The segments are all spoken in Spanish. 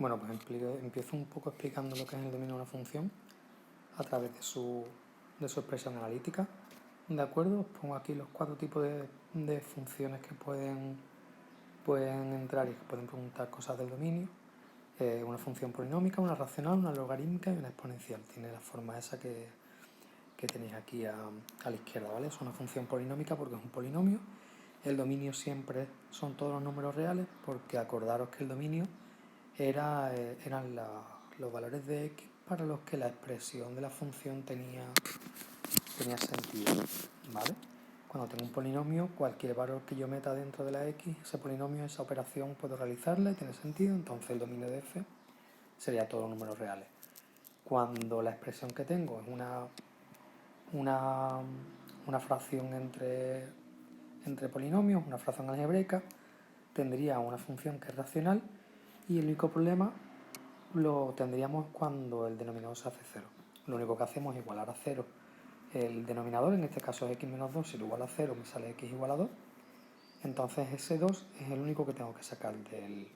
Bueno, pues empiezo un poco explicando lo que es el dominio de una función a través de su expresión analítica. ¿De acuerdo? Os pongo aquí los 4 tipos de funciones que pueden entrar y que pueden preguntar cosas del dominio. Una función polinómica, una racional, una logarítmica y una exponencial. Tiene la forma esa que tenéis aquí a la izquierda, ¿vale? Es una función polinómica porque es un polinomio. El dominio siempre son todos los números reales, porque acordaros que el dominio eran los valores de x para los que la expresión de la función tenía sentido, ¿vale? Cuando tengo un polinomio, cualquier valor que yo meta dentro de la x, ese polinomio, esa operación puedo realizarla y tiene sentido, entonces el dominio de f sería todos los números reales. Cuando la expresión que tengo es una fracción entre polinomios, una fracción algebraica, tendría una función que es racional y el único problema lo tendríamos cuando el denominador se hace 0. Lo único que hacemos es igualar a 0 el denominador, en este caso es x menos 2, si lo igualo a 0 me sale x igual a 2, entonces ese 2 es el único que tengo que sacar del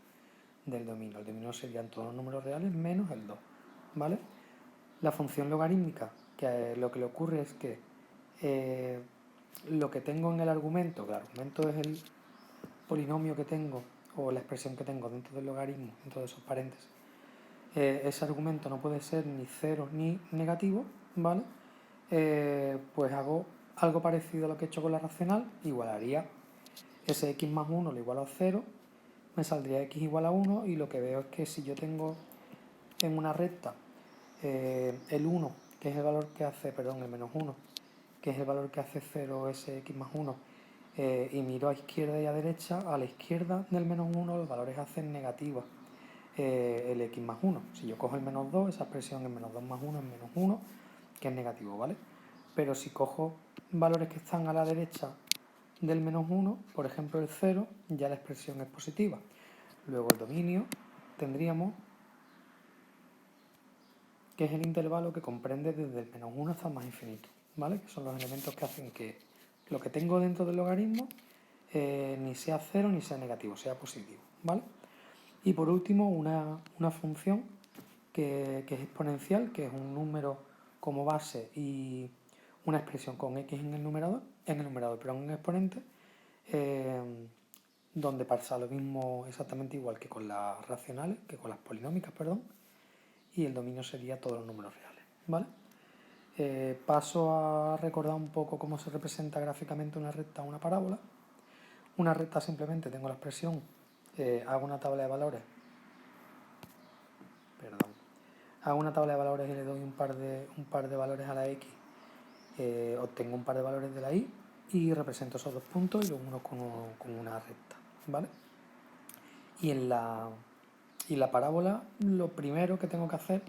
dominio. El dominio serían todos los números reales menos el 2, ¿vale? La función logarítmica, que lo que le ocurre es que lo que tengo en el argumento, que el argumento es el polinomio que tengo o la expresión que tengo dentro del logaritmo, dentro de esos paréntesis, ese argumento no puede ser ni 0 ni negativo, ¿vale? Pues hago algo parecido a lo que he hecho con la racional, igualaría ese x más 1 lo igualo a 0, me saldría x igual a 1 y lo que veo es que si yo tengo en una recta el 1, que es el valor que hace, perdón, el menos 1, que es el valor que hace 0 ese x más 1, y miro a izquierda y a derecha, a la izquierda del menos 1 los valores hacen negativa el x más 1. Si yo cojo el menos 2, esa expresión es menos 2 más 1 es menos 1, que es negativo, ¿vale? Pero si cojo valores que están a la derecha del menos 1, por ejemplo el 0, ya la expresión es positiva. Luego el dominio tendríamos que es el intervalo que comprende desde el menos 1 hasta el más infinito, ¿vale? Que son los elementos que hacen que lo que tengo dentro del logaritmo ni sea 0 ni sea negativo, sea positivo, ¿vale? Y por último una función que es exponencial, que es un número como base y una expresión con x en el numerador, pero en un exponente, donde pasa lo mismo exactamente igual que con las racionales, que con las polinómicas, perdón, y el dominio sería todos los números reales, ¿vale? Paso a recordar un poco cómo se representa gráficamente una recta o una parábola. Una recta simplemente tengo la expresión, hago una tabla de valores, hago una tabla de valores y le doy un par de valores a la x, obtengo un par de valores de la y y represento esos dos puntos y los uno con una recta, ¿vale? Y en la parábola lo primero que tengo que hacer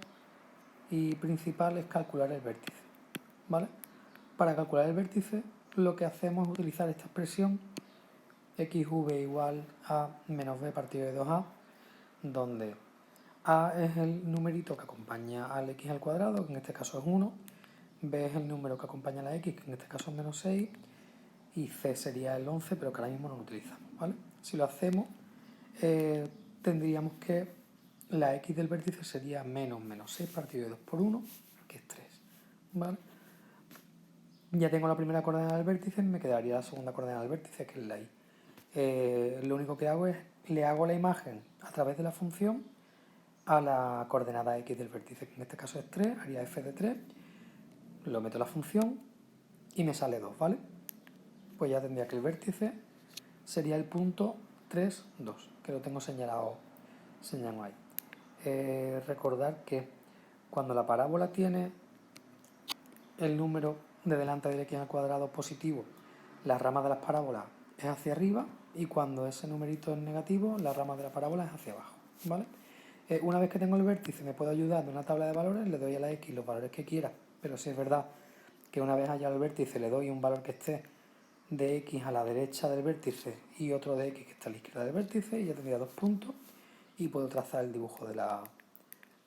y principal es calcular el vértice, ¿vale? Para calcular el vértice lo que hacemos es utilizar esta expresión xv igual a menos b partido de 2a, donde a es el numerito que acompaña al x al cuadrado, que en este caso es 1, b es el número que acompaña a la x, que en este caso es menos 6, y c sería el 11, pero que ahora mismo no lo utilizamos, ¿vale? Si lo hacemos, tendríamos que la x del vértice sería menos 6 partido de 2 por 1, que es 3, ¿vale? Ya tengo la primera coordenada del vértice, me quedaría la segunda coordenada del vértice, que es la y. Lo único que hago es, le hago la imagen a través de la función a la coordenada x del vértice, que en este caso es 3, haría f de 3, lo meto en la función y me sale 2, ¿vale? Pues ya tendría que el vértice sería el punto 3, 2, que lo tengo señalado ahí. Recordar que cuando la parábola tiene el número de delante del x al cuadrado positivo, la rama de las parábolas es hacia arriba, y cuando ese numerito es negativo, la rama de la parábola es hacia abajo, ¿vale? Una vez que tengo el vértice me puedo ayudar de una tabla de valores, le doy a la x los valores que quiera, pero si es verdad que una vez hallado el vértice le doy un valor que esté de x a la derecha del vértice y otro de x que está a la izquierda del vértice, y ya tendría 2 puntos y puedo trazar el dibujo de la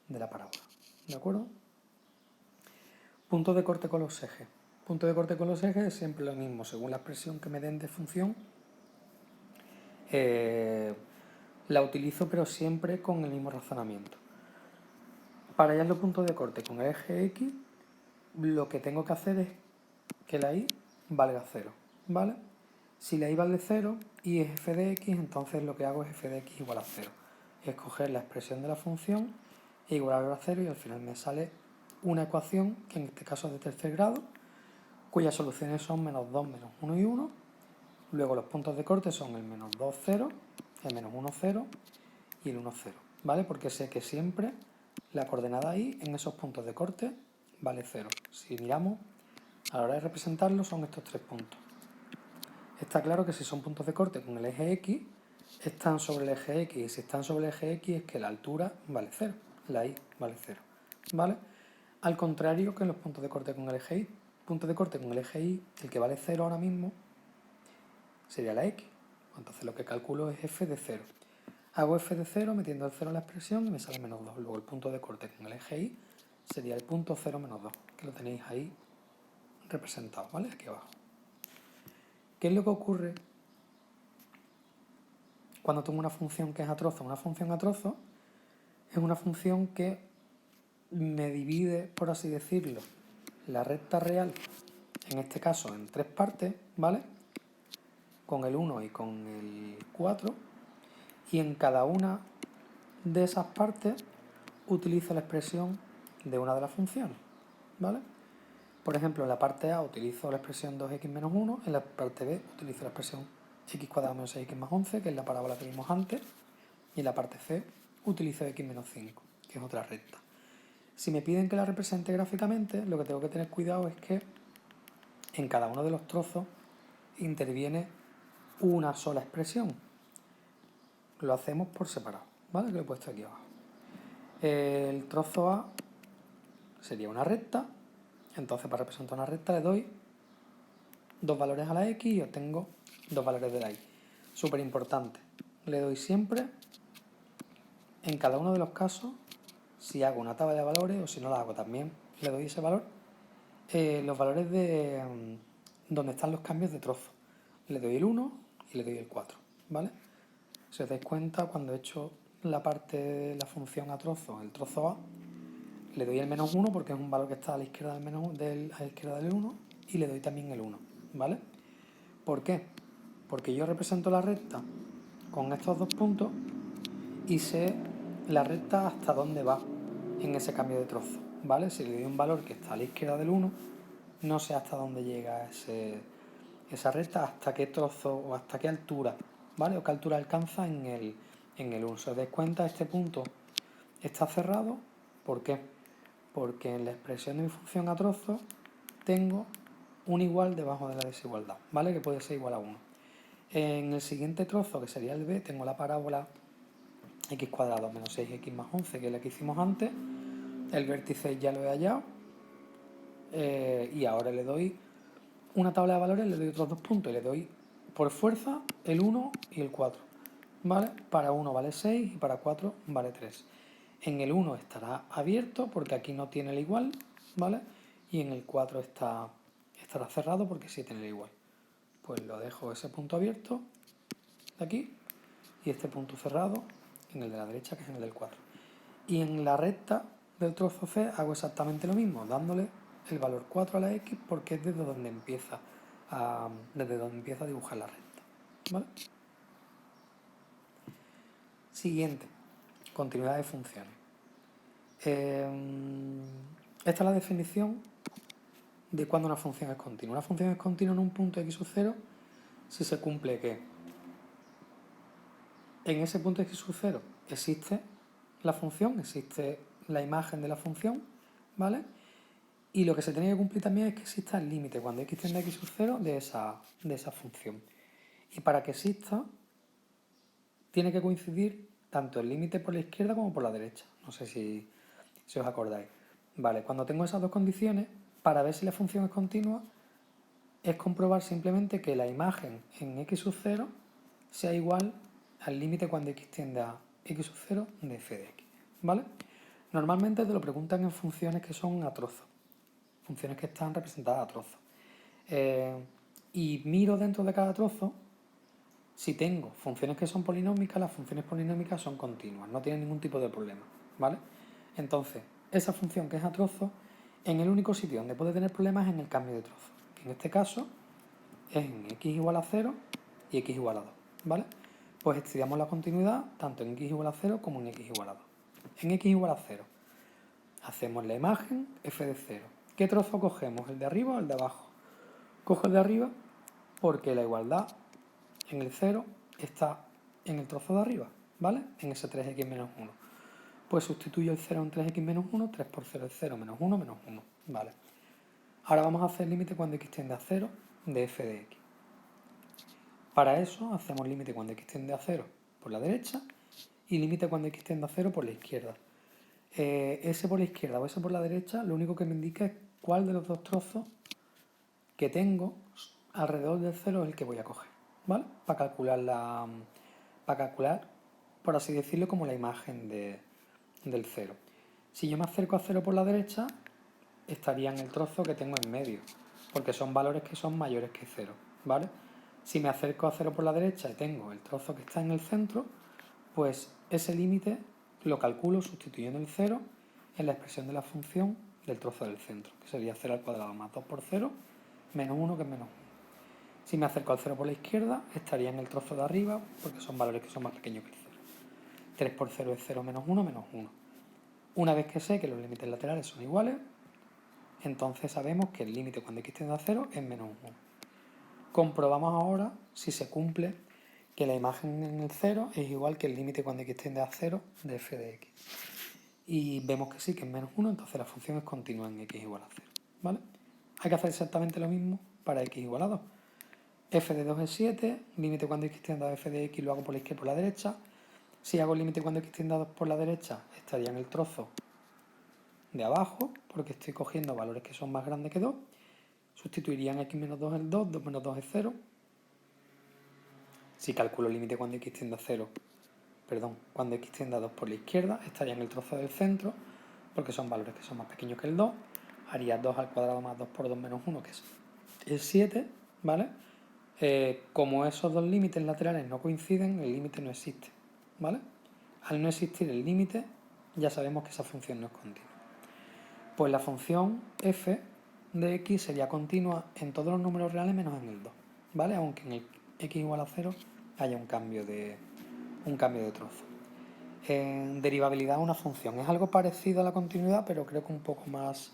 parábola, ¿de acuerdo? Punto de corte con los ejes. Punto de corte con los ejes es siempre lo mismo, según la expresión que me den de función, la utilizo pero siempre con el mismo razonamiento. Para hallar los puntos de corte con el eje X, lo que tengo que hacer es que la Y valga 0, ¿vale? Si la Y vale 0 y es f de x, entonces lo que hago es f de x igual a 0. Es coger la expresión de la función e igualarla a 0 y al final me sale una ecuación, que en este caso es de tercer grado, cuyas soluciones son menos 2, menos 1 y 1. Luego los puntos de corte son el menos 2, 0, el menos 1, 0 y el 1, 0, ¿vale? Porque sé que siempre la coordenada y en esos puntos de corte vale 0. Si miramos, a la hora de representarlo son estos tres puntos. Está claro que si son puntos de corte con el eje X, están sobre el eje X, y si están sobre el eje X es que la altura vale 0, la Y vale 0, ¿vale? Al contrario que en los puntos de corte con el eje Y. Puntos de corte con el eje Y, el que vale 0 ahora mismo sería la X. Entonces lo que calculo es f de 0. Hago f de 0 metiendo el 0 en la expresión y me sale menos 2. Luego el punto de corte con el eje Y sería el punto 0 menos 2, que lo tenéis ahí representado, ¿vale? Aquí abajo. ¿Qué es lo que ocurre cuando tengo una función que es a trozo? Una función a trozo es una función que me divide, por así decirlo, la recta real, en este caso en tres partes, ¿vale? Con el 1 y con el 4, y en cada una de esas partes utilizo la expresión de una de las funciones, ¿vale? Por ejemplo, en la parte A utilizo la expresión 2x menos 1, en la parte B utilizo la expresión x cuadrado menos 6x más 11, que es la parábola que vimos antes, y en la parte C utilizo x menos 5, que es otra recta. Si me piden que la represente gráficamente, lo que tengo que tener cuidado es que en cada uno de los trozos interviene una sola expresión. Lo hacemos por separado, ¿vale? Que lo he puesto aquí abajo. El trozo A sería una recta, entonces para representar una recta le doy dos valores a la X y obtengo dos valores de la Y. Súper importante, le doy siempre, en cada uno de los casos, si hago una tabla de valores o si no la hago también, le doy ese valor, los valores de donde están los cambios de trozo. Le doy el 1 y le doy el 4, ¿vale? Si os dais cuenta, cuando he hecho la parte de la función a trozo, el trozo A, le doy el menos 1 porque es un valor que está a la izquierda del, a la izquierda del 1 y le doy también el 1, ¿vale? ¿Por qué? Porque yo represento la recta con estos dos puntos y sé la recta hasta dónde va en ese cambio de trozo, ¿vale? Si le doy un valor que está a la izquierda del 1, no sé hasta dónde llega esa recta, hasta qué trozo o hasta qué altura, ¿vale? O qué altura alcanza en el 1. Si os dais cuenta, este punto está cerrado. ¿Por qué? Porque en la expresión de mi función a trozo tengo un igual debajo de la desigualdad, ¿vale? Que puede ser igual a 1. En el siguiente trozo, que sería el B, tengo la parábola x cuadrado menos 6x más 11, que es la que hicimos antes. El vértice ya lo he hallado. Y ahora le doy una tabla de valores, le doy otros dos puntos y le doy por fuerza el 1 y el 4, ¿vale? Para 1 vale 6 y para 4 vale 3. En el 1 estará abierto porque aquí no tiene el igual, ¿vale? Y en el 4 estará cerrado porque sí tiene el igual. Pues lo dejo ese punto abierto de aquí y este punto cerrado en el de la derecha, que es en el del 4. Y en la recta del trozo C hago exactamente lo mismo, dándole el valor 4 a la X porque es desde donde empieza a dibujar la recta, ¿vale? Siguiente, continuidad de funciones. Esta es la definición de cuando una función es continua. Una función es continua en un punto x sub 0 si se cumple que en ese punto x sub 0 existe la función, existe la imagen de la función, ¿vale? Y lo que se tiene que cumplir también es que exista el límite cuando x tiende a x sub 0 de esa función. Y para que exista, tiene que coincidir tanto el límite por la izquierda como por la derecha. No sé si os acordáis. Vale, cuando tengo esas dos condiciones, para ver si la función es continua, es comprobar simplemente que la imagen en x sub 0 sea igual al límite cuando x tiende a x sub 0 de f de x, ¿vale? Normalmente te lo preguntan en funciones que son a trozo, funciones que están representadas a trozo. Y miro dentro de cada trozo Si tengo funciones que son polinómicas, las funciones polinómicas son continuas, no tienen ningún tipo de problema, ¿vale? Entonces, esa función que es a trozo, en el único sitio donde puede tener problemas es en el cambio de trozo, que en este caso es en x igual a 0 y x igual a 2, ¿vale? Pues estudiamos la continuidad tanto en x igual a 0 como en x igual a 2. En x igual a 0 hacemos la imagen f de 0. ¿Qué trozo cogemos? ¿El de arriba o el de abajo? Cojo el de arriba porque la igualdad en el 0 está en el trozo de arriba, ¿vale? En ese 3x menos 1. Pues sustituyo el 0 en 3x menos 1, 3 por 0 es 0, menos 1, menos 1, ¿vale? Ahora vamos a hacer límite cuando x tiende a 0 de f de x. Para eso hacemos límite cuando x tiende a 0 por la derecha y límite cuando x tiende a 0 por la izquierda. Ese por la izquierda o ese por la derecha lo único que me indica es cuál de los dos trozos que tengo alrededor del 0 es el que voy a coger, ¿vale? Para calcular, por así decirlo, como la imagen del 0. Si yo me acerco a 0 por la derecha, estaría en el trozo que tengo en medio, porque son valores que son mayores que 0, ¿vale? Si me acerco a 0 por la derecha y tengo el trozo que está en el centro, pues ese límite lo calculo sustituyendo el 0 en la expresión de la función del trozo del centro, que sería 0 al cuadrado más 2 por 0, menos 1, que es menos 1. Si me acerco al 0 por la izquierda, estaría en el trozo de arriba, porque son valores que son más pequeños que el 0. 3 por 0 es 0 menos 1, menos 1. Una vez que sé que los límites laterales son iguales, entonces sabemos que el límite cuando x tiende a 0 es menos 1. Comprobamos ahora si se cumple que la imagen en el 0 es igual que el límite cuando x tiende a 0 de f de x. Y vemos que sí, que es menos 1, entonces la función es continua en x igual a 0, ¿vale? Hay que hacer exactamente lo mismo para x igual a 2. F de 2 es 7, límite cuando x tiende a f de x lo hago por la izquierda y por la derecha. Si hago el límite cuando x tiende a 2 por la derecha, estaría en el trozo de abajo, porque estoy cogiendo valores que son más grandes que 2. Sustituiría en x menos 2 el 2, 2 menos 2 es 0. Si calculo el límite cuando x tiende a 0, cuando x tiende a 2 por la izquierda, estaría en el trozo del centro, porque son valores que son más pequeños que el 2. Haría 2 al cuadrado más 2 por 2 menos 1, que es el 7, ¿vale? Como esos dos límites laterales no coinciden, el límite no existe, ¿vale? Al no existir el límite, ya sabemos que esa función no es continua. Pues la función f de x sería continua en todos los números reales menos en el 2, ¿vale? Aunque en el x igual a 0 haya un cambio de trozo. Derivabilidad de una función. Es algo parecido a la continuidad, pero creo que un poco más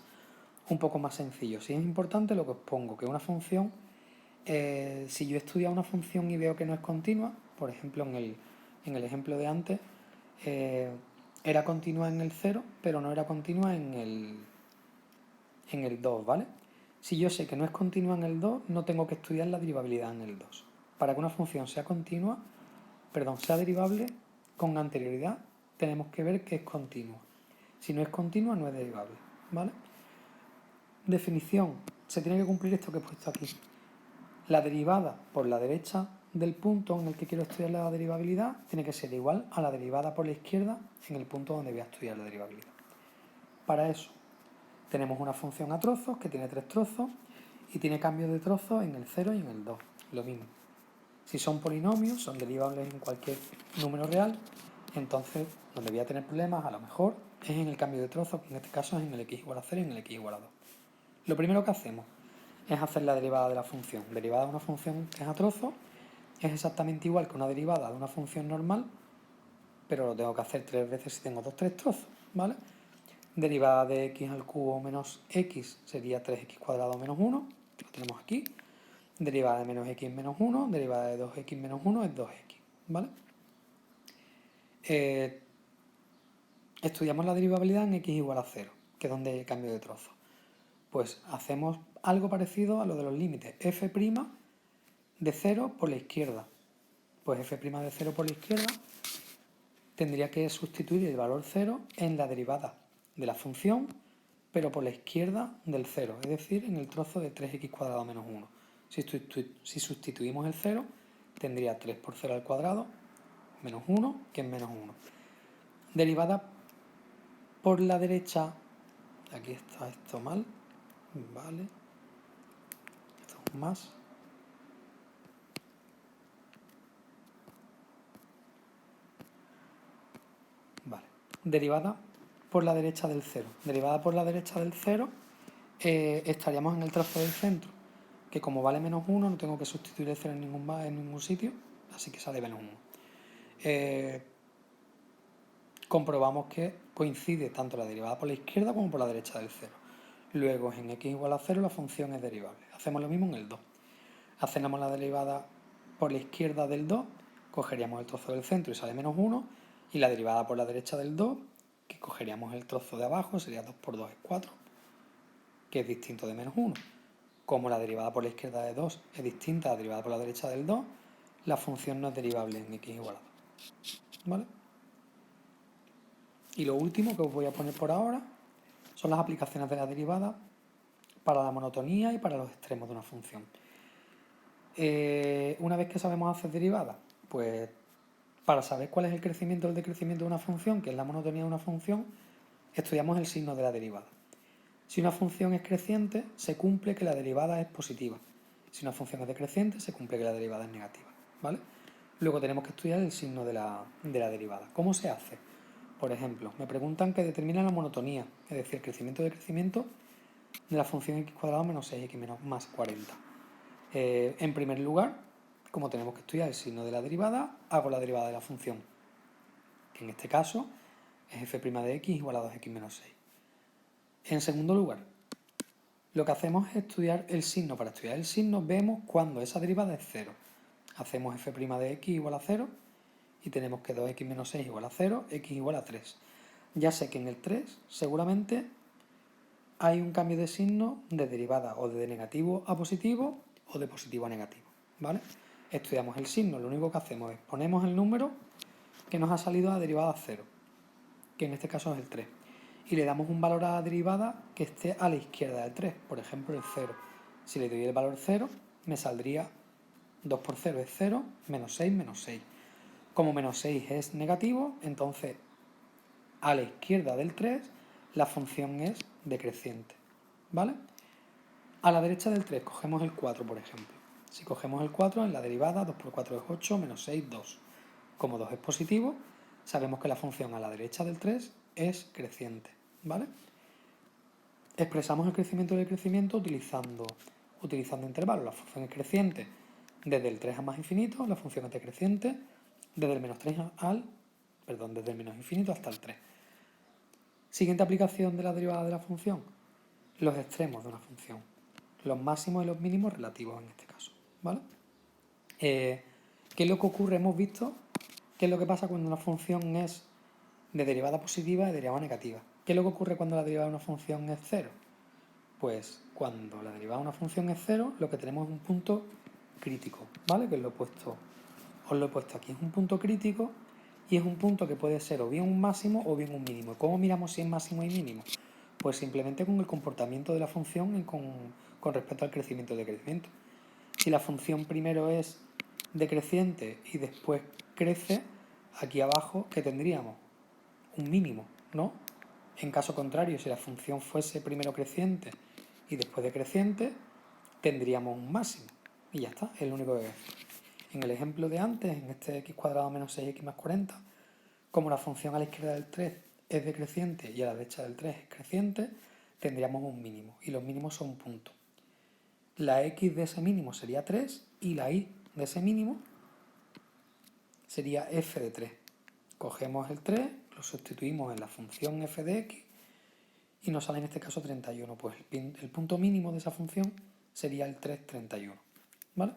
sencillo. Si es importante lo que os pongo, que una función, si yo he estudiado una función y veo que no es continua, por ejemplo en el ejemplo de antes, era continua en el 0, pero no era continua en el 2, ¿vale? Si yo sé que no es continua en el 2, no tengo que estudiar la derivabilidad en el 2. Para que una función sea derivable, con anterioridad tenemos que ver que es continua. Si no es continua, no es derivable, ¿vale? Definición. Se tiene que cumplir esto que he puesto aquí. La derivada por la derecha del punto en el que quiero estudiar la derivabilidad tiene que ser igual a la derivada por la izquierda en el punto donde voy a estudiar la derivabilidad. Para eso tenemos una función a trozos que tiene 3 trozos y tiene cambios de trozos en el 0 y en el 2. Lo mismo. Si son polinomios, son derivables en cualquier número real, entonces donde voy a tener problemas a lo mejor es en el cambio de trozos, que en este caso es en el x igual a 0 y en el x igual a 2. Lo primero que hacemos es hacer la derivada de la función. Derivada de una función que es a trozos es exactamente igual que una derivada de una función normal, pero lo tengo que hacer 3 veces si tengo 3 trozos, ¿vale? Derivada de x al cubo menos x sería 3x cuadrado menos 1, lo tenemos aquí. Derivada de menos x menos 1, derivada de 2x menos 1 es 2x, ¿vale? Estudiamos la derivabilidad en x igual a 0, que es donde hay cambio de trozo. Pues hacemos algo parecido a lo de los límites. F' de 0 por la izquierda. Pues f' de 0 por la izquierda tendría que sustituir el valor 0 en la derivada de la función, pero por la izquierda del 0, es decir, en el trozo de 3x cuadrado menos 1. Si sustituimos el 0, tendría 3 por 0 al cuadrado menos 1, que es menos 1. Derivada por la derecha, aquí está esto mal, vale, esto es un más. derivada por la derecha del 0. Derivada por la derecha del 0, estaríamos en el trozo del centro, que como vale menos 1, no tengo que sustituir el 0 en ningún sitio, así que sale menos 1. Comprobamos que coincide tanto la derivada por la izquierda como por la derecha del 0. Luego, en x igual a 0, la función es derivable. Hacemos lo mismo en el 2. Hacemos la derivada por la izquierda del 2, cogeríamos el trozo del centro y sale menos 1, y la derivada por la derecha del 2, que cogeríamos el trozo de abajo, sería 2 por 2 es 4, que es distinto de menos 1. Como la derivada por la izquierda de 2 es distinta a la derivada por la derecha del 2, la función no es derivable en x igual a 2. ¿Vale? Y lo último que os voy a poner por ahora son las aplicaciones de la derivada para la monotonía y para los extremos de una función. Una vez que sabemos hacer derivadas, pues para saber cuál es el crecimiento o el decrecimiento de una función, que es la monotonía de una función, estudiamos el signo de la derivada. Si una función es creciente, se cumple que la derivada es positiva. Si una función es decreciente, se cumple que la derivada es negativa. ¿Vale? Luego tenemos que estudiar el signo de la derivada. ¿Cómo se hace? Por ejemplo, me preguntan que determina la monotonía, es decir, el crecimiento o decrecimiento de la función x² menos 6x más 40. En primer lugar, como tenemos que estudiar el signo de la derivada, hago la derivada de la función, que en este caso es f' de x igual a 2x menos 6. En segundo lugar, lo que hacemos es estudiar el signo. Para estudiar el signo vemos cuando esa derivada es 0. Hacemos f' de x igual a 0 y tenemos que 2x menos 6 igual a 0, x igual a 3. Ya sé que en el 3 seguramente hay un cambio de signo de derivada o de negativo a positivo o de positivo a negativo, ¿vale? Estudiamos el signo, lo único que hacemos es ponemos el número que nos ha salido a la derivada 0, que en este caso es el 3, y le damos un valor a la derivada que esté a la izquierda del 3, por ejemplo el 0. Si le doy el valor 0, me saldría 2 por 0 es 0, menos 6, menos 6. Como menos 6 es negativo, entonces a la izquierda del 3 la función es decreciente, ¿vale? A la derecha del 3 cogemos el 4, por ejemplo. Si cogemos el 4, en la derivada 2 por 4 es 8, menos 6, 2. Como 2 es positivo, sabemos que la función a la derecha del 3 es creciente, ¿vale? Expresamos el crecimiento y el decrecimiento utilizando intervalos. La función es creciente desde el 3 a más infinito, la función es decreciente desde el menos 3 desde el menos infinito hasta el 3. Siguiente aplicación de la derivada de la función, los extremos de una función, los máximos y los mínimos relativos en este caso, ¿vale? ¿Qué es lo que ocurre? Hemos visto qué es lo que pasa cuando una función es de derivada positiva y de derivada negativa. ¿Qué es lo que ocurre cuando la derivada de una función es 0? Pues cuando la derivada de una función es 0, lo que tenemos es un punto crítico, ¿vale? Que os lo he puesto aquí. Es un punto crítico y es un punto que puede ser o bien un máximo o bien un mínimo. ¿Cómo miramos si es máximo y mínimo? Pues simplemente con el comportamiento de la función con respecto al crecimiento y decrecimiento. Si la función primero es decreciente y después crece, aquí abajo, ¿qué tendríamos? Un mínimo, ¿no? En caso contrario, si la función fuese primero creciente y después decreciente, tendríamos un máximo. Y ya está, es lo único que hay. En el ejemplo de antes, en este x² menos 6x más 40, como la función a la izquierda del 3 es decreciente y a la derecha del 3 es creciente, tendríamos un mínimo. Y los mínimos son puntos. La x de ese mínimo sería 3 y la y de ese mínimo sería f de 3. Cogemos el 3, lo sustituimos en la función f de x y nos sale en este caso 31. Pues el punto mínimo de esa función sería el 3,31. ¿Vale?